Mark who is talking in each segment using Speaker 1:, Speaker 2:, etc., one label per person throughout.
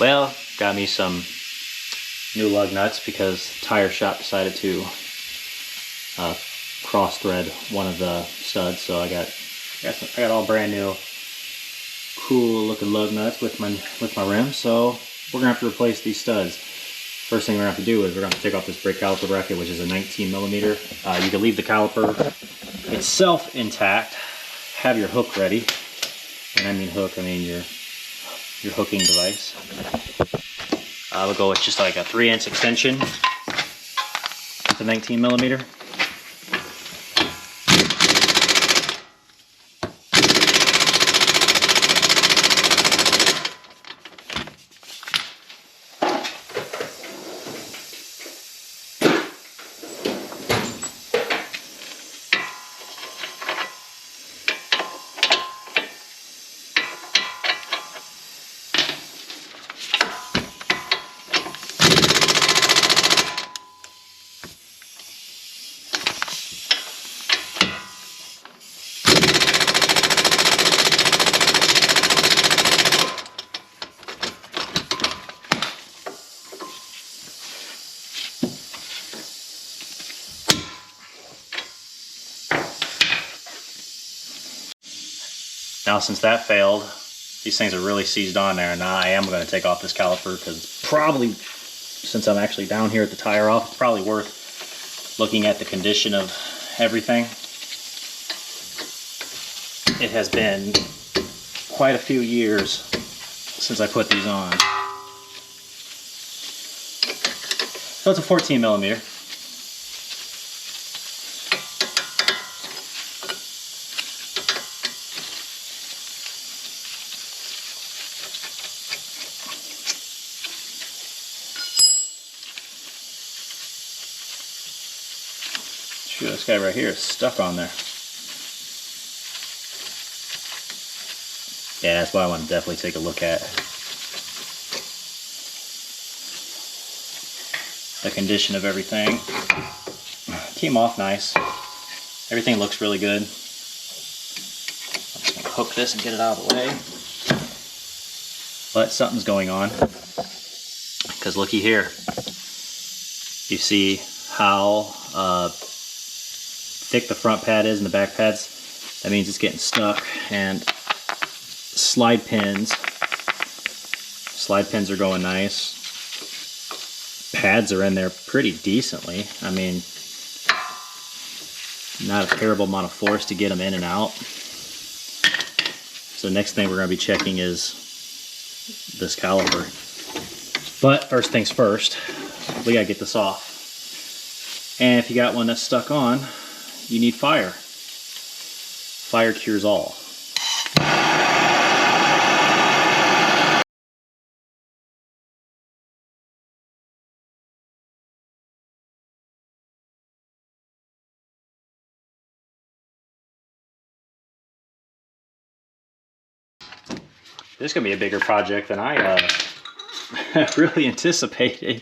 Speaker 1: Well, got me some new lug nuts because tire shop decided to cross thread one of the studs, so I got all brand new cool looking lug nuts with my rim. So we're gonna have to replace these studs. First thing we're gonna have to do is we're gonna take off this brake caliper bracket, which is a 19 millimeter. You can leave the caliper itself intact. Have your hook ready. When I mean hook, I mean your hooking device. We'll go with just like a 3-inch extension with the 19 millimeter. Now since that failed, these things are really seized on there, and now I am going to take off this caliper because probably, since I'm actually down here at the tire off, it's probably worth looking at the condition of everything. It has been quite a few years since I put these on. So it's a 14 millimeter. Shoot, this guy right here is stuck on there. Yeah, that's what I want to definitely take a look at. The condition of everything. Came off nice. Everything looks really good. I'm just going to hook this and get it out of the way. But something's going on. Because looky here. You see how thick the front pad is and the back pads. That means it's getting stuck. And slide pins are going nice. Pads are in there pretty decently. I mean, not a terrible amount of force to get them in and out. So next thing we're going to be checking is this caliper. But first things first, we got to get this off. And if you got one that's stuck on, you need fire. Fire cures all. This is going to be a bigger project than I really anticipated.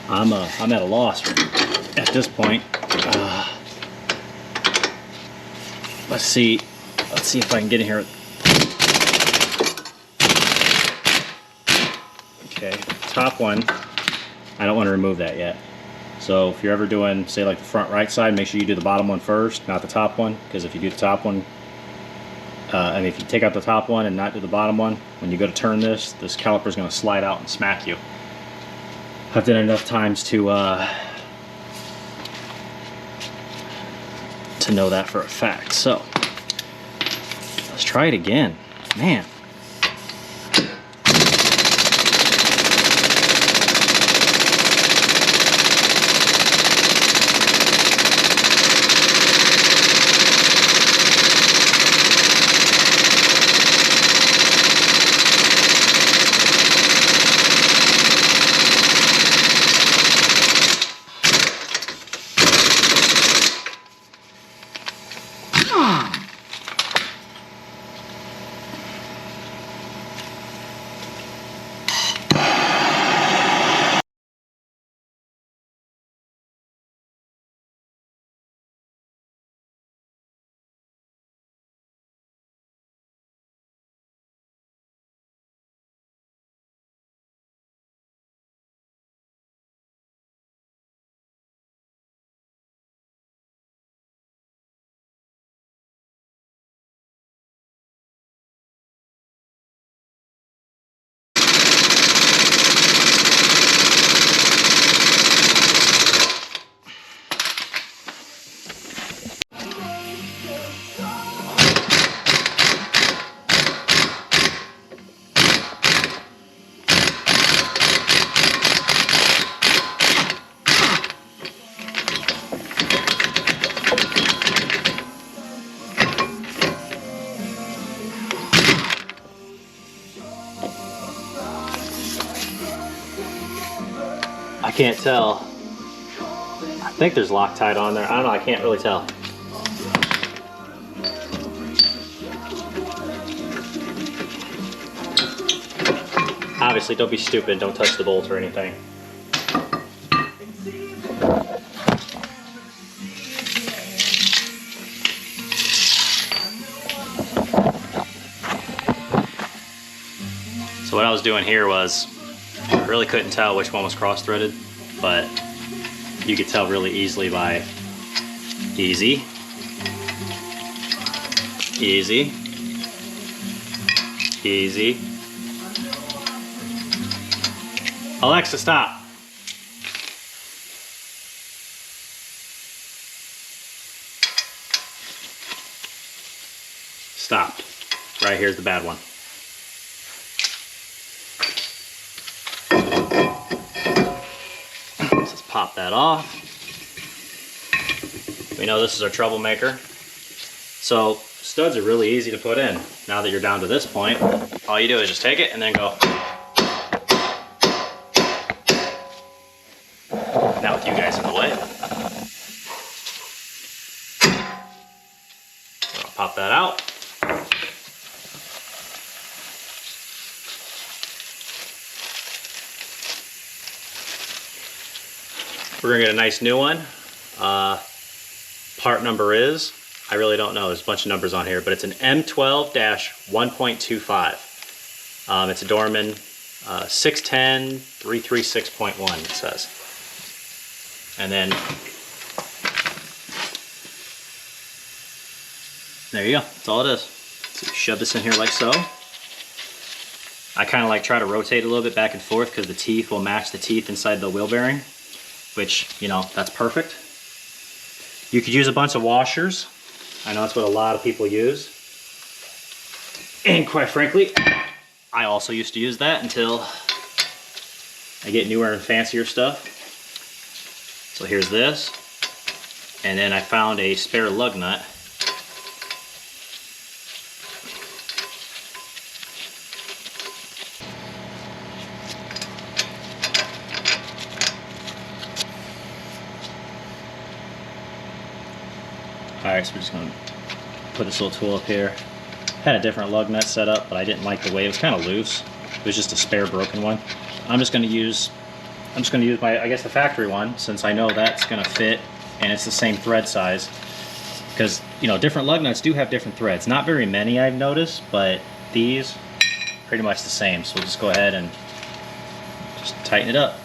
Speaker 1: I'm at a loss at this point. Let's see if I can get in here. Okay, top one. I don't want to remove that yet. So if you're ever doing, say, like the front right side, make sure you do the bottom one first, not the top one, because if you do the top one, and if you take out the top one and not do the bottom one, when you go to turn this caliper is going to slide out and smack you. I've done it enough times to to know that for a fact. So let's try it again. Man. I can't tell. I think there's Loctite on there. I don't know, I can't really tell. Obviously, don't be stupid, don't touch the bolt or anything. So what I was doing here was, I really couldn't tell which one was cross-threaded, but you could tell really easily by easy, easy, easy. Alexa, stop. Stopped. Right here's the bad one. Let's pop that off. We know this is our troublemaker. So studs are really easy to put in. Now that you're down to this point, all you do is just take it and then go. Now with you guys in the way, I'll pop that out. We're gonna get a nice new one. Part number is, I really don't know, there's a bunch of numbers on here, but it's an M12-1.25. It's a Dorman 610-336.1, it says. And then, there you go, that's all it is. So you shove this in here like so. I kind of like try to rotate a little bit back and forth because the teeth will match the teeth inside the wheel bearing, which, you know, that's perfect. You could use a bunch of washers. I know that's what a lot of people use. And quite frankly, I also used to use that until I get newer and fancier stuff. So here's this. And then I found a spare lug nut. Alright, so we're just going to put this little tool up here. Had a different lug nut set up, but I didn't like the way it was kind of loose. It was just a spare broken one. I'm just going to use my, I guess, the factory one, since I know that's going to fit and it's the same thread size. Because, you know, different lug nuts do have different threads. Not very many, I've noticed, but these pretty much the same. So we'll just go ahead and just tighten it up.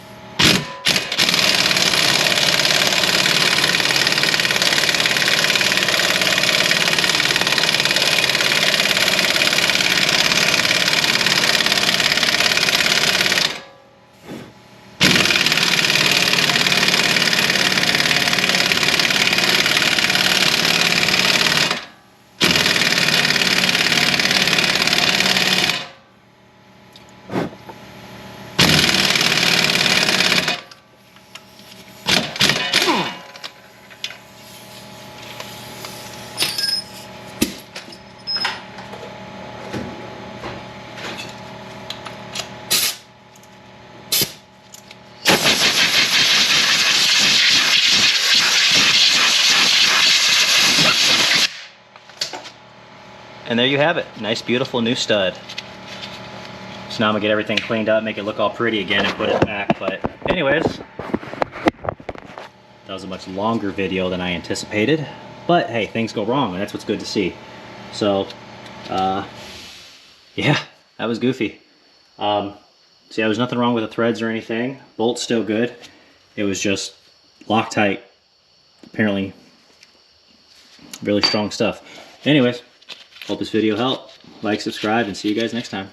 Speaker 1: And there you have it. Nice, beautiful new stud. So now I'm gonna get everything cleaned up, make it look all pretty again, and put it back. But anyways, that was a much longer video than I anticipated. But hey, things go wrong, and that's what's good to see. So, yeah, that was goofy. So yeah, there's nothing wrong with the threads or anything. Bolt's still good. It was just Loctite. Apparently, really strong stuff. Anyways, hope this video helped. Like, subscribe, and see you guys next time.